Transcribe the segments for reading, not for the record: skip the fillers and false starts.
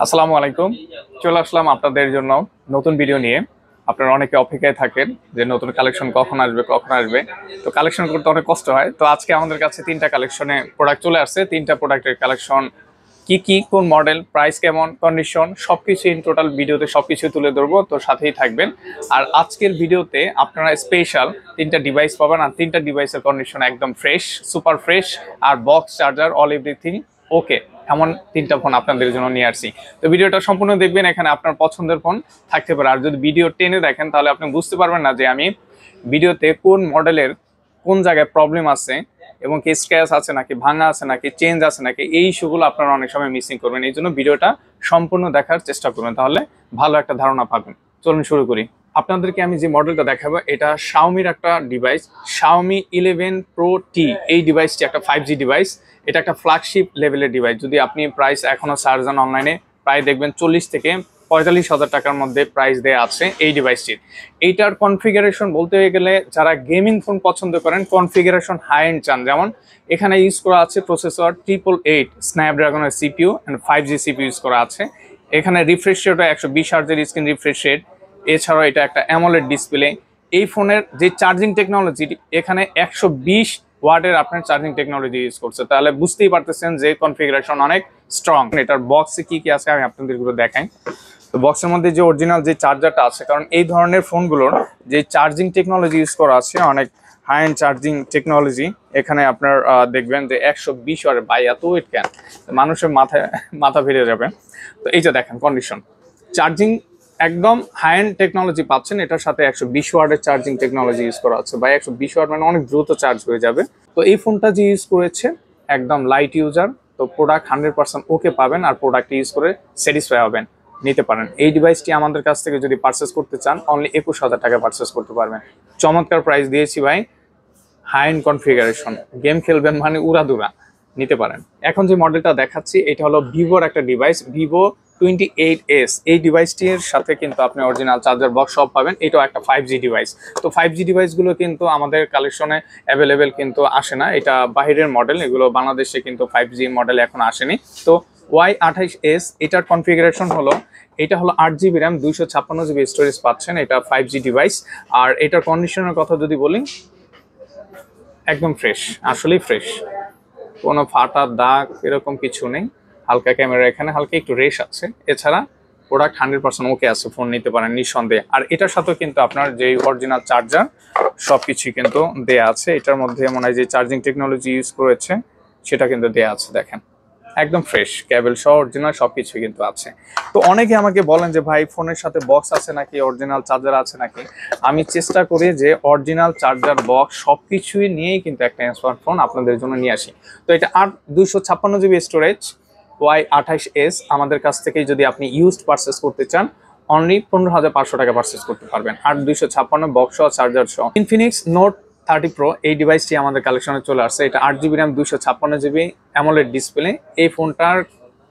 আসসালামু আলাইকুম। চলে আসলাম আপনাদের জন্য নতুন ভিডিও নিয়ে। আপনারা অনেকে অপেক্ষায় থাকেন যে নতুন কালেকশন কখন আসবে। তো কালেকশন করতে অনেক কষ্ট হয়। তো আজকে আমাদের কাছে তিনটা কালেকশনে প্রোডাক্ট চলে আসছে। তিনটা প্রোডাক্টের কালেকশন কি কোন মডেল, প্রাইস কেমন, কন্ডিশন সবকিছু ইন টোটাল ভিডিওতে সবকিছু তুলে ধরবো। তো সাথেই থাকবেন। আর আজকের ভিডিওতে আপনারা স্পেশাল তিনটা ডিভাইস পাবেন, আর তিনটা ডিভাইসের কন্ডিশন একদম ফ্রেশ, সুপার ফ্রেশ, আর box charger all everything okay. এমন তিনটা ফোন আপনাদের জন্য নিয়ে আসছি। তো ভিডিওটা সম্পূর্ণ দেখবেন, এখানে আপনার পছন্দের ফোন থাকতে পারে। আর যদি ভিডিও টেনে দেখেন তাহলে আপনি বুঝতে পারবেন না যে আমি ভিডিওতে কোন মডেলের কোন জায়গায় প্রবলেম আছে এবং কি স্ক্র্যাচ আছে নাকি, ভাঙা আছে নাকি, চেঞ্জ আছে নাকি, এই ইস্যুগুলো আপনারা অনেক সময় মিসিং করবেন। এই জন্য ভিডিওটা সম্পূর্ণ দেখার চেষ্টা করবেন, তাহলে ভালো একটা ধারণা পাবেন। চলুন শুরু করি। আপনাদেরকে আমি যে মডেলটা দেখাবো এটা শাওমির একটা ডিভাইস, শাওমি 11 Pro T। এই ডিভাইসটি একটা 5G ডিভাইস। এটা একটা ফ্ল্যাগশিপ লেভেলের ডিভাইস। যদি আপনি প্রাইস এখনো সার্চ দেন অনলাইনে, প্রায় দেখবেন 40 থেকে 45,000 টাকার মধ্যে প্রাইস দেওয়া আছে এই ডিভাইসটির। এইটার কনফিগারেশন বলতে গেলে যারা গেমিং ফোন পছন্দ করেন, কনফিগারেশন হাই এন্ড চান, যেমন এখানে ইউজ করা আছে প্রসেসর 888 স্ন্যাপড্রাগনের CPU and 5G CPU use করা আছে। এখানে রিফ্রেশ রেটও 120 হার্জের স্ক্রিন রিফ্রেশ রেট। এছাড়াও এটা একটা অ্যামোলেড ডিসপ্লে। এই ফোনের যে চার্জিং টেকনোলজি, এখানে 120 ওয়াটের আপনার চার্জিং টেকনোলজি ইউজ করছে, তাহলে বুঝতেই পারতেছেন যে কনফিগারেশন অনেক স্ট্রং। এটার বক্সে কি আছে আমি আপনাদেরগুলো দেখাই। তো বক্সের মধ্যে যে অরিজিনাল যে চার্জারটা আছে, কারণ এই ধরনের ফোনগুলোর যে চার্জিং টেকনোলজি ইউজ করা আছে অনেক হাই এন্ড চার্জিং টেকনোলজি। এখানে আপনার দেখবেন যে 120 ওয়াটের, বাই এত ওয়েট কেন, মানুষের মাথা ফিরে যাবে। তো এই যে দেখেন কন্ডিশন, চার্জিং একদম হাই এন্ড টেকনোলজি পাচ্ছেন। এটার সাথে 120 ওয়াটের চার্জিং টেকনোলজি ইউজ করা আছে। বা 120 ওয়াট মানে অনেক দ্রুত চার্জ হয়ে যাবে। তো এই ফোনটা যে ইউজ করেছে একদম লাইট ইউজার, তো প্রোডাক্ট 100% ওকে পাবেন, আর প্রোডাক্ট ইউজ করে স্যাটিসফাই হবেন, নিতে পারেন। এই ডিভাইসটি আমাদের কাছ থেকে যদি পারচেস করতে চান অনলি 21,000 টাকা পারচেস করতে পারবেন। চমৎকার প্রাইস দিয়েছি ভাই, হাই এন্ড কনফিগারেশন, গেম খেলবেন মানে উড়াদুরা, নিতে পারেন। এখন যে মডেলটা দেখাচ্ছি এটা হলো ভিভোর একটা ডিভাইস, ভিভো 28S। এই ডিভাইসটির সাথে কিন্তু আপনি অরিজিনাল চার্জার বক্স সব পাবেন। এটাও একটা 5G ডিভাইস। তো 5G ডিভাইসগুলো কিন্তু আমাদের কালেকশনে অ্যাভেলেবেল কিন্তু আসে না, এটা বাহিরের মডেল, এগুলো বাংলাদেশে কিন্তু 5G মডেল এখন আসেনি। তো Y28S এটার কনফিগারেশন হলো, এটা হলো 8GB র্যাম, 256GB স্টোরেজ পাচ্ছেন। এটা 5G ডিভাইস। আর এটার কন্ডিশনের কথা যদি বলি, একদম ফ্রেশ, আসলেই ফ্রেশ, কোনো ফাটা দাগ এরকম কিছু নেই। হালকা ক্যামেরা, এখানে হালকা একটু রেশ আছে, এছাড়া প্রোডাক্ট 100% ওকে আছে, ফোন নিতে পারেন নিঃসন্দেহে। আর এটার সাথেও কিন্তু আপনার যে অরিজিনাল চার্জার সবকিছুই কিন্তু দেয়া আছে। এটার মধ্যে মনে হয় যে চার্জিং টেকনোলজি ইউজ করেছে সেটা কিন্তু দেয়া আছে, দেখেন একদম ফ্রেশ, কেবল সহ অরিজিনাল সবকিছু কিন্তু আছে। তো অনেকে আমাকে বলেন যে ভাই ফোনের সাথে বক্স আছে নাকি, অরিজিনাল চার্জার আছে নাকি। আমি চেষ্টা করি যে অরিজিনাল চার্জার বক্স সবকিছুই নিয়েই কিন্তু একটা স্মার্টফোন আপনাদের জন্য নিয়ে আসি। তো এটা 256GB স্টোরেজ, Y28S আমাদের কাছ থেকে যদি আপনি ইউজড পারচেস করতে চান অনলি 15,500 টাকা পারচেস করতে পারবেন। আর 256 বক্স সহ চার্জার সহ। ইনফিনিক্স নোট 30 Pro এই ডিভাইসটি আমাদের কালেকশনে চলে আসছে। এটা 8GB RAM, 256GB AMOLED display. এই ফোনটার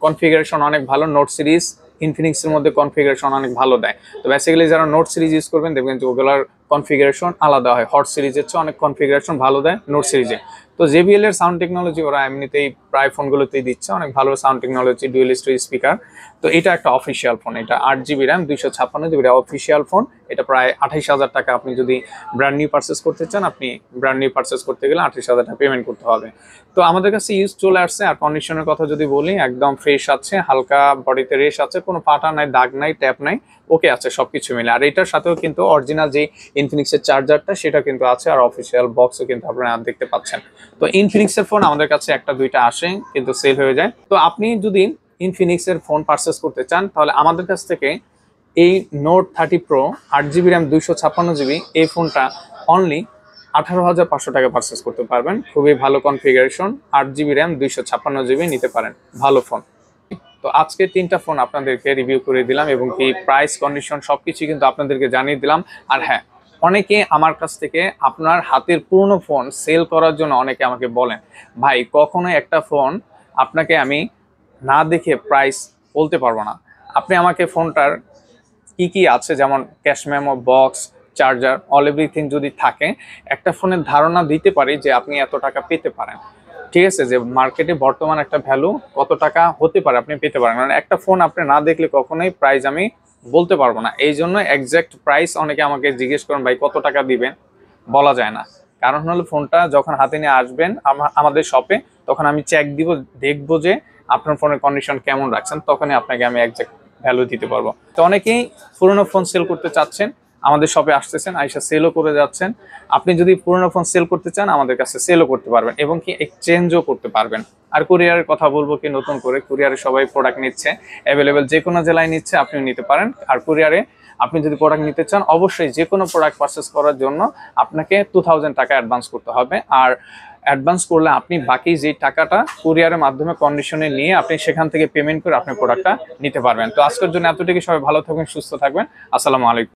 কনফিগারেশন অনেক ভালো। নোট সিরিজ ইনফিনিক্সের মধ্যে কনফিগারেশন অনেক ভালো দেয়। তো বেসিক্যালি যারা নোট সিরিজ ইউজ করবেন দেখবেন যে ওগুলোর কনফিগারেশন আলাদা হয়, হট সিরিজের চেয়ে অনেক কনফিগারেশন ভালো দেয় নোট সিরিজে। তো JBL এর সাউন্ড টেকনোলজি ওরা এমনিতেই প্রায় ফোনগুলোতেই দিচ্ছে, অনেক ভালো sound technology, dual storage speaker. তো এটা একটা অফিসিয়াল ফোন, এটা 8GB RAM, 256GB official phone. এটা প্রায় 28,000 টাকা। আপনি যদি ব্র্যান্ড নিউ পারচেস করতে চান, আপনি ব্র্যান্ড নিউ পারচেস করতে গেলে 28,000 টাকা পেমেন্ট করতে হবে। তো আমাদের কাছে ইউজ চলে আসছে। আর কন্ডিশনের কথা যদি বলি, একদম ফ্রেশ আছে, হালকা বডিতে রেশ আছে, কোনো ফাটা নাই, দাগ নাই, ট্যাপ নাই, ওকে আছে সবকিছু মিলে। আর এটার সাথেও কিন্তু অরিজিনাল যে ইনফিনিক্সের চার্জারটা সেটা কিন্তু আছে, আর অফিসিয়াল বক্সও কিন্তু আপনারা দেখতে পাচ্ছেন। তো ইনফিনিক্সের ফোন আমাদের কাছে একটা দুইটা আসে কিন্তু সেল হয়ে যায়। তো আপনি যদি ইনফিনিক্সের ফোন পারচেস করতে চান তাহলে আমাদের কাছ থেকে এই note 30 Pro 8GB RAM, 256GB এই ফোনটা অনলি 18,500 টাকা পারচেস করতে পারবেন। খুবই ভালো কনফিগারেশন, 8GB র্যাম, 256GB নিতে পারেন, ভালো ফোন। তো আজকে তিনটা ফোন আপনাদেরকে রিভিউ করে দিলাম এবং কি প্রাইস কন্ডিশন সবকিছু কিন্তু আপনাদেরকে জানিয়ে দিলাম। আর হ্যাঁ, অনেকে আমার কাছ থেকে আপনার হাতের পুরনো ফোন সেল করার জন্য অনেকে আমাকে বলেন ভাই কখনো একটা ফোন আপনাকে আমি না দেখে প্রাইস বলতে পারবো না। আপনি আমাকে ফোনটার কি আছে, যেমন cash memo, box, charger, all everything যদি থাকে, একটা ফোনের ধারণা দিতে পারি যে আপনি এত টাকা পেতে পারেন। ঠিক আছে, যে মার্কেটে বর্তমান একটা ভ্যালু কত টাকা হতে পারে আপনি পেতে পারেন, কারণ একটা ফোন আপনি না দেখলে কখনোই প্রাইস আমি বলতে পারবো না। এই জন্য এক্সাক্ট প্রাইস অনেকে আমাকে জিজ্ঞেস করেন ভাই কত টাকা দিবেন, বলা যায় না। কারণ হলো ফোনটা যখন হাতে নিয়ে আসবেন আমাদের শপে, তখন আমি চেক দিব, দেখবো যে আপনার ফোনের কন্ডিশন কেমন রাখছেন, তখনই আপনাকে আমি এক্সাক্ট ভ্যালু দিতে পারবো। তো অনেকেই পুরোনো ফোন সেল করতে চাচ্ছেন, আমাদের শপে আসতেছেন, আইসা সেলও করে যাচ্ছেন। আপনি যদি পুরোনো ফোন সেল করতে চান আমাদের কাছে সেলও করতে পারবেন এবং কি এক্সচেঞ্জও করতে পারবেন। আর কুরিয়ারের কথা বলবো কি, নতুন করে কুরিয়ারে সবাই প্রোডাক্ট নিচ্ছে, অ্যাভেলেবেল যে কোনো জেলায় নিচ্ছে, আপনিও নিতে পারেন। আর কুরিয়ারে আপনি যদি প্রোডাক্ট নিতে চান, অবশ্যই যে কোনো প্রোডাক্ট পারচেস করার জন্য আপনাকে 2000 টাকা অ্যাডভান্স করতে হবে। আর অ্যাডভান্স করলে আপনি বাকি যে টাকাটা কুরিয়ারের মাধ্যমে কন্ডিশনে নিয়ে আপনি সেখান থেকে পেমেন্ট করে আপনি প্রোডাক্টটা নিতে পারবেন। তো আজকের জন্য এতটুকু, সবাই ভালো থাকবেন, সুস্থ থাকবেন। আসসালামু আলাইকুম।